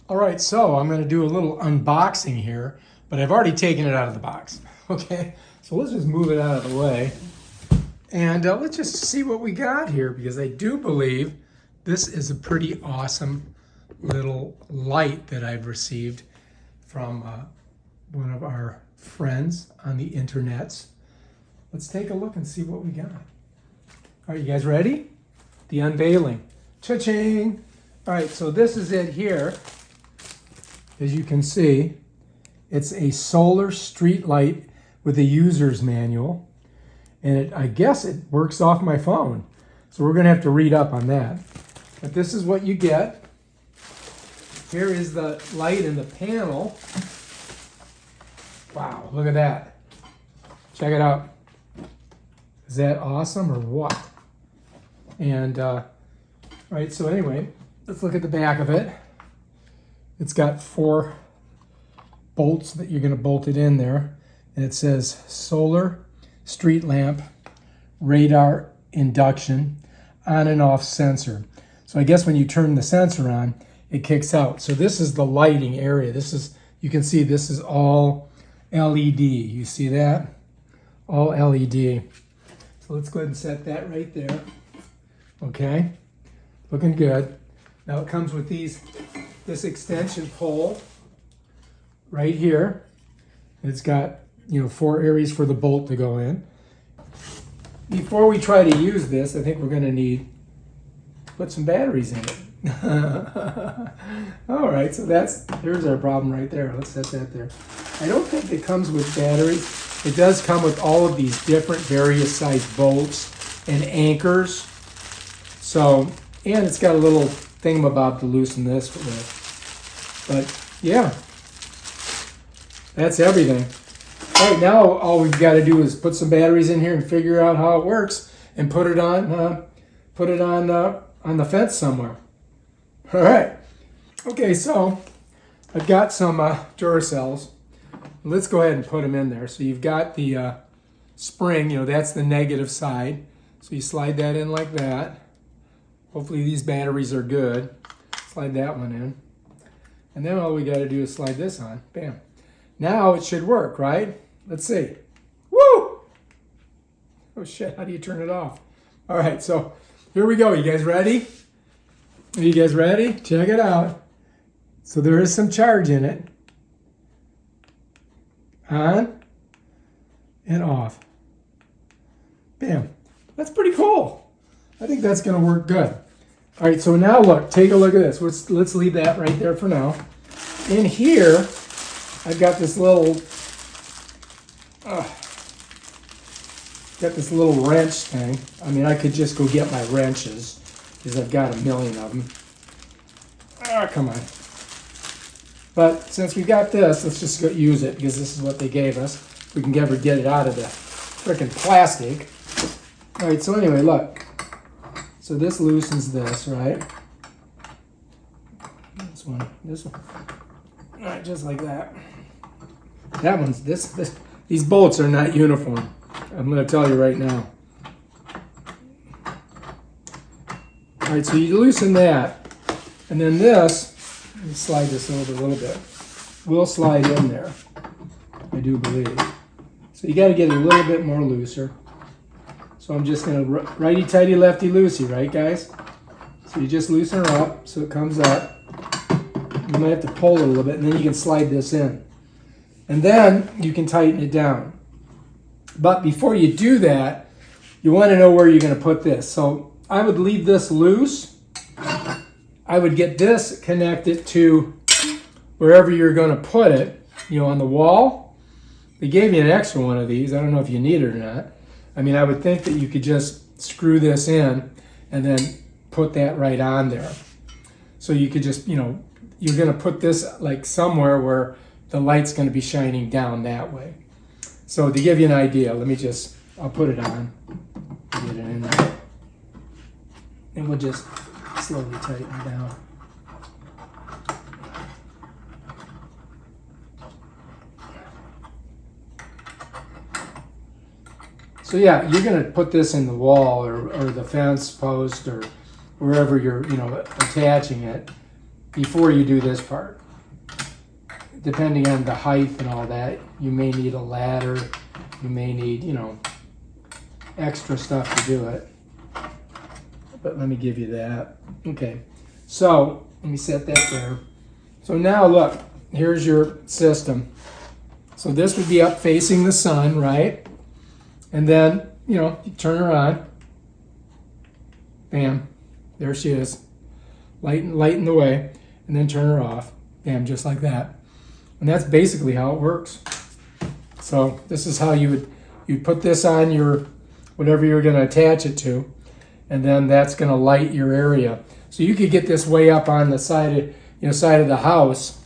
All right, so I'm going to do a little unboxing here, but I've already taken it out of the box. Okay, so let's just move it out of the way. And let's just see what we got here, because I do believe this is a pretty awesome little light that I've received from one of our friends on the internets. Let's take a look and see what we got. All right, you guys ready? The unveiling. Cha-ching! All right, so this is it here. As you can see, it's a solar street light with a user's manual. And I guess it works off my phone. So we're going to have to read up on that. But this is what you get. Here is the light in the panel. Wow, look at that. Check it out. Is that awesome or what? And, right, so anyway, let's look at the back of it. It's got 4 bolts that you're going to bolt it in there. And it says solar street lamp, radar induction, on and off sensor. So I guess when you turn the sensor on, it kicks out. So this is the lighting area. This is, you can see this is all LED. You see that? All LED. So let's go ahead and set that right there. Okay, looking good. Now it comes with this extension pole right here. It's got, 4 areas for the bolt to go in. Before we try to use this, I think we're going to put some batteries in it. All right, so there's our problem right there. Let's set that there. I don't think it comes with batteries. It does come with all of these different various size bolts and anchors. So, and it's got a little thingamabob to loosen this with. But yeah, that's everything. All right, now all we've got to do is put some batteries in here and figure out how it works and put it on the fence somewhere. All right. Okay, so I've got some Duracells. Let's go ahead and put them in there. So you've got the spring, that's the negative side. So you slide that in like that. Hopefully these batteries are good. Slide that one in. And then all we got to do is slide this on. Bam. Now it should work, right? Let's see. Woo! Oh shit, how do you turn it off? All right, so here we go. You guys ready? Are you guys ready? Check it out. So there is some charge in it. On and off. Bam. That's pretty cool. I think that's going to work good. All right, so now look, take a look at this. Let's leave that right there for now. In here, I've got this little wrench thing. I mean, I could just go get my wrenches because I've got a million of them. Come on. But since we got this, let's just go use it because this is what they gave us. We can ever get it out of the frickin' plastic. All right, so anyway, look. So this loosens this, right? This one. All right, just like that. That one's, these bolts are not uniform. I'm going to tell you right now. All right, so you loosen that. And then this, let me slide this over a little bit. We'll slide in there, I do believe. So you got to get it a little bit more looser. So I'm just going to righty-tighty, lefty-loosey, right, guys? So you just loosen her up so it comes up. You might have to pull it a little bit, and then you can slide this in. And then you can tighten it down. But before you do that, you want to know where you're going to put this. So I would leave this loose. I would get this connected to wherever you're going to put it, on the wall. They gave you an extra one of these. I don't know if you need it or not. I mean, I would think that you could just screw this in and then put that right on there. So you could just, you're going to put this like somewhere where the light's going to be shining down that way. So to give you an idea, I'll put it on. Get it in there. And we'll just slowly tighten it down. So yeah, you're going to put this in the wall or the fence post or wherever you're, attaching it. before you do this part. Depending on the height and all that, you may need a ladder. You may need, you know, extra stuff to do it. But let me give you that. Okay, so let me set that there. So now look, here's your system. So this would be up facing the sun, right? And then, you know, you turn her on. Bam, there she is. Lighten the way, and then turn her off. Bam, just like that. And that's basically how it works. So this is how you'd put this on your, whatever you're going to attach it to, and then that's going to light your area. So you could get this way up on the side of the house.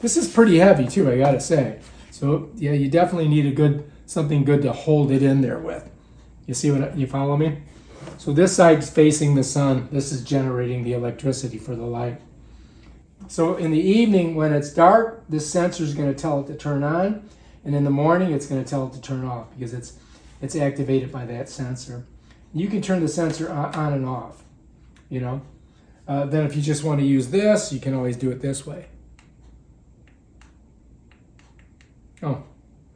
This is pretty heavy too, I gotta say. So yeah, you definitely need something good to hold it in there with. You see what you follow me? So this side's facing the sun. This is generating the electricity for the light. So in the evening when it's dark, this sensor is going to tell it to turn on, and in the morning it's going to tell it to turn off because it's activated by that sensor. You can turn the sensor on and off, you know. Then if you just want to use this, you can always do it this way. Oh,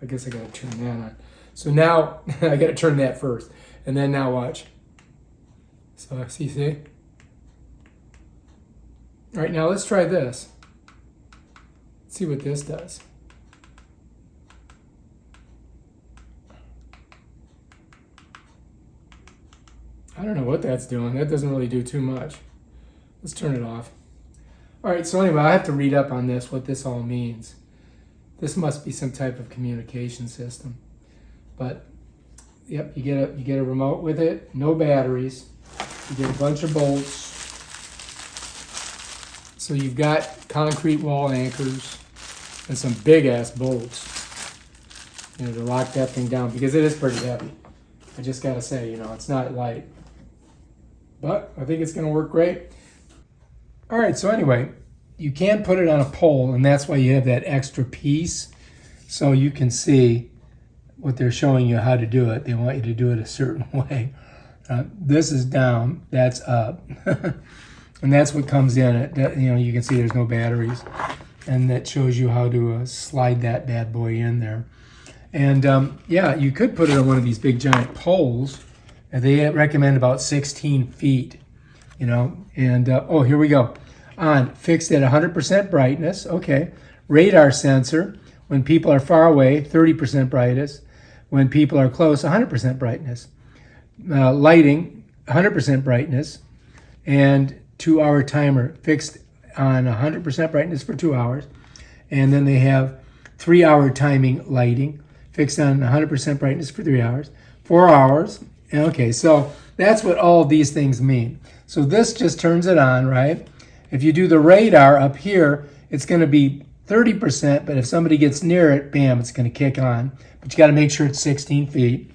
I guess I got to turn that on. So now I got to turn that first, and then now watch. So see? All right, now let's try this. Let's see what this does. I don't know what that's doing. That doesn't really do too much. Let's turn it off. All right, so anyway, I have to read up on this, what this all means. This must be some type of communication system. But, yep, you get a remote with it, no batteries. You get a bunch of bolts. So you've got concrete wall anchors and some big-ass bolts, you know, to lock that thing down because it is pretty heavy. I just got to say, you know, it's not light. But I think it's going to work great. All right, so anyway, you can put it on a pole, and that's why you have that extra piece, so you can see what they're showing you how to do it. They want you to do it a certain way. This is down, that's up, and that's what comes in it. You know, you can see there's no batteries, and that shows you how to slide that bad boy in there. And yeah, you could put it on one of these big giant poles. And they recommend about 16 feet, you know. And oh, here we go. On, fixed at 100% brightness. Okay. Radar sensor. When people are far away, 30% brightness. When people are close, 100% brightness. Lighting, 100% brightness. And 2-hour timer fixed on 100% brightness for 2 hours. And then they have 3-hour timing lighting fixed on 100% brightness for 3 hours. 4 hours. Okay, so that's what all these things mean. So this just turns it on, right? If you do the radar up here, it's going to be 30%, but if somebody gets near it, bam, it's going to kick on. But you got to make sure it's 16 feet.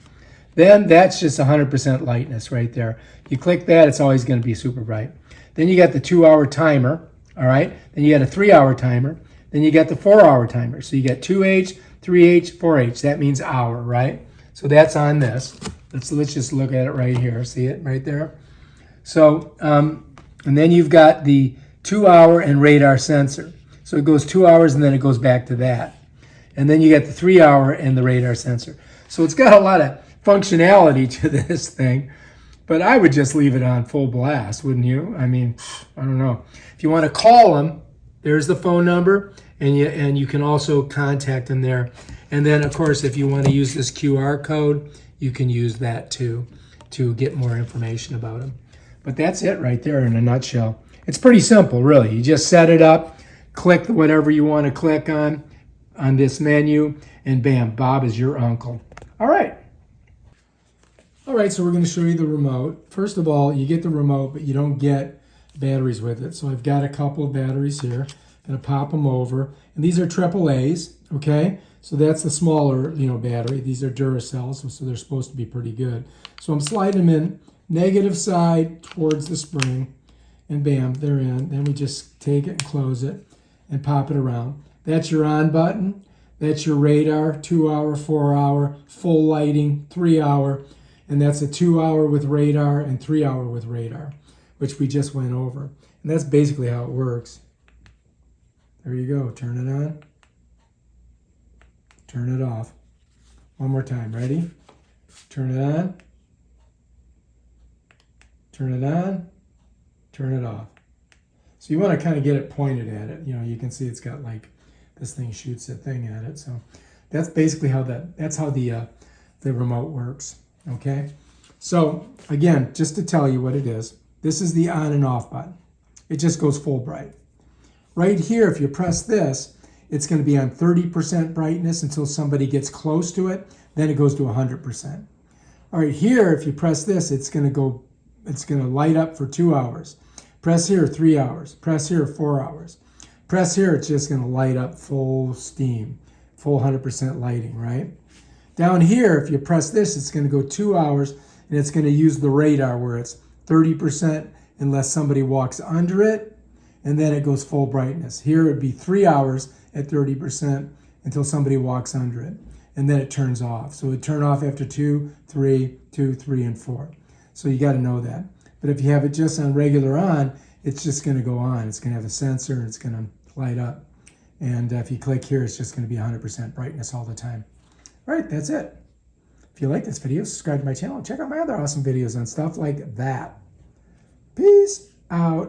Then that's just 100% lightness right there. You click that, it's always going to be super bright. Then you got the 2-hour timer, all right? Then you got a 3-hour timer. Then you got the 4-hour timer. So you got 2H, 3H, 4H. That means hour, right? So that's on this. Let's just look at it right here. See it right there? So, and then you've got the 2-hour and radar sensor. So it goes 2 hours and then it goes back to that. And then you got the 3-hour and the radar sensor. So it's got a lot of functionality to this thing. But I would just leave it on full blast, wouldn't you? I mean, I don't know. If you want to call them, there's the phone number, and you can also contact them there. And then, of course, if you want to use this QR code, you can use that too to get more information about them. But that's it right there in a nutshell. It's pretty simple, really. You just set it up, click whatever you want to click on this menu, and bam, Bob is your uncle. All right. All right, so we're going to show you the remote. First of all, you get the remote, but you don't get batteries with it. So I've got a couple of batteries here. I'm going to pop them over. And these are AAAs, okay? So that's the smaller, battery. These are Duracells, so they're supposed to be pretty good. So I'm sliding them in negative side towards the spring, and bam, they're in. Then we just take it and close it and pop it around. That's your on button. That's your radar, 2-hour, 4-hour, full lighting, 3-hour. And that's a 2-hour with radar and 3-hour with radar, which we just went over. And that's basically how it works. There you go. Turn it on. Turn it off. One more time. Ready? Turn it on. Turn it on. Turn it off. So you want to kind of get it pointed at it. You know, you can see it's got like this thing shoots a thing at it. So that's basically how that's how the remote works. Okay. So again, just to tell you what it is, this is the on and off button. It just goes full bright. Right here, if you press this, it's going to be on 30% brightness until somebody gets close to it. Then it goes to 100%. All right, here, if you press this, it's going to light up for 2 hours. Press here, 3 hours. Press here, 4 hours. Press here, it's just going to light up full steam, full 100% lighting, right? Down here, if you press this, it's going to go 2 hours, and it's going to use the radar where it's 30% unless somebody walks under it, and then it goes full brightness. Here it'd be 3 hours at 30% until somebody walks under it, and then it turns off. So it would turn off after 2, 3, 2, 3, and 4. So you got to know that. But if you have it just on regular on, it's just going to go on. It's going to have a sensor, and it's going to light up. And if you click here, it's just going to be 100% brightness all the time. All right, that's it. If you like this video, subscribe to my channel and check out my other awesome videos on stuff like that. Peace out.